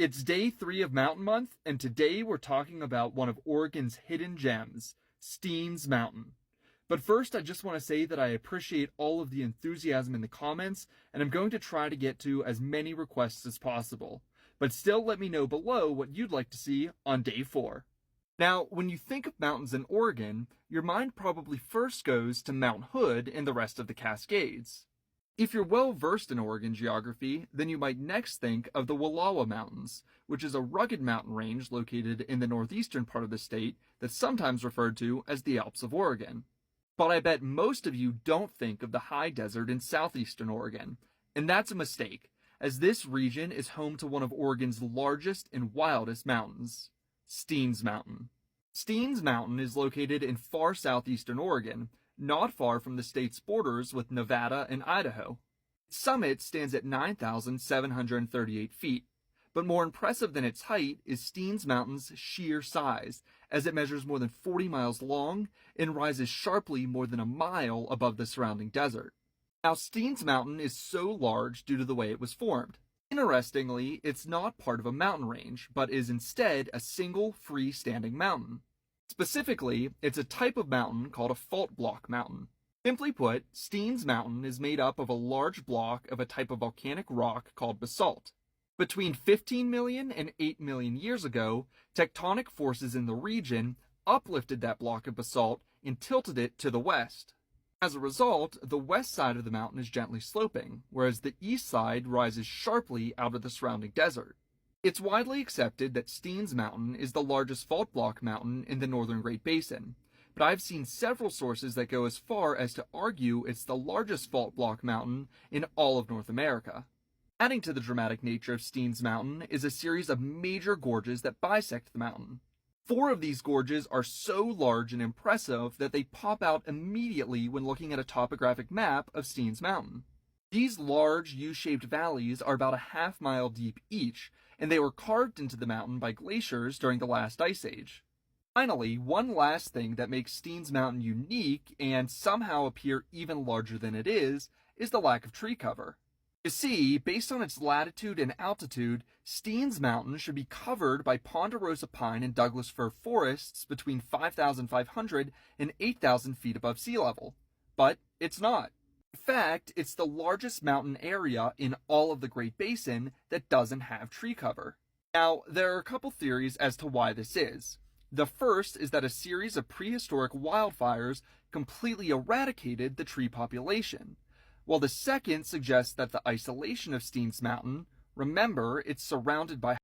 It's day 3 of Mountain Month, and today we're talking about one of Oregon's hidden gems, Steens Mountain. But first, I just want to say that I appreciate all of the enthusiasm in the comments, and I'm going to try to get to as many requests as possible. But still, let me know below what you'd like to see on day 4. Now, when you think of mountains in Oregon, your mind probably first goes to Mount Hood and the rest of the Cascades. If you're well versed in Oregon geography, then you might next think of the Wallowa Mountains, which is a rugged mountain range located in the northeastern part of the state that's sometimes referred to as the Alps of Oregon. But I bet most of you don't think of the high desert in southeastern Oregon, and that's a mistake, as this region is home to one of Oregon's largest and wildest mountains, Steens Mountain. Steens Mountain is located in far southeastern Oregon, not far from the state's borders with Nevada and Idaho. Its summit stands at 9,738 feet, but more impressive than its height is Steens Mountain's sheer size, as it measures more than 40 miles long and rises sharply more than a mile above the surrounding desert. Now, Steens Mountain is so large due to the way it was formed. Interestingly, it's not part of a mountain range, but is instead a single freestanding mountain. Specifically, it's a type of mountain called a fault block mountain. Simply put, Steens Mountain is made up of a large block of a type of volcanic rock called basalt. Between 15 million and 8 million years ago, tectonic forces in the region uplifted that block of basalt and tilted it to the west. As a result, the west side of the mountain is gently sloping, whereas the east side rises sharply out of the surrounding desert. It's widely accepted that Steens Mountain is the largest fault block mountain in the northern Great Basin, but I've seen several sources that go as far as to argue it's the largest fault block mountain in all of North America. Adding to the dramatic nature of Steens Mountain is a series of major gorges that bisect the mountain. 4 of these gorges are so large and impressive that they pop out immediately when looking at a topographic map of Steens Mountain. These large U-shaped valleys are about a half-mile deep each, and they were carved into the mountain by glaciers during the last ice age. Finally, one last thing that makes Steens Mountain unique and somehow appear even larger than it is the lack of tree cover. You see, based on its latitude and altitude, Steens Mountain should be covered by ponderosa pine and Douglas fir forests between 5,500 and 8,000 feet above sea level. But it's not. In fact, it's the largest mountain area in all of the Great Basin that doesn't have tree cover. Now, there are a couple theories as to why this is. The first is that a series of prehistoric wildfires completely eradicated the tree population, while the second suggests that the isolation of Steens Mountain, remember, it's surrounded by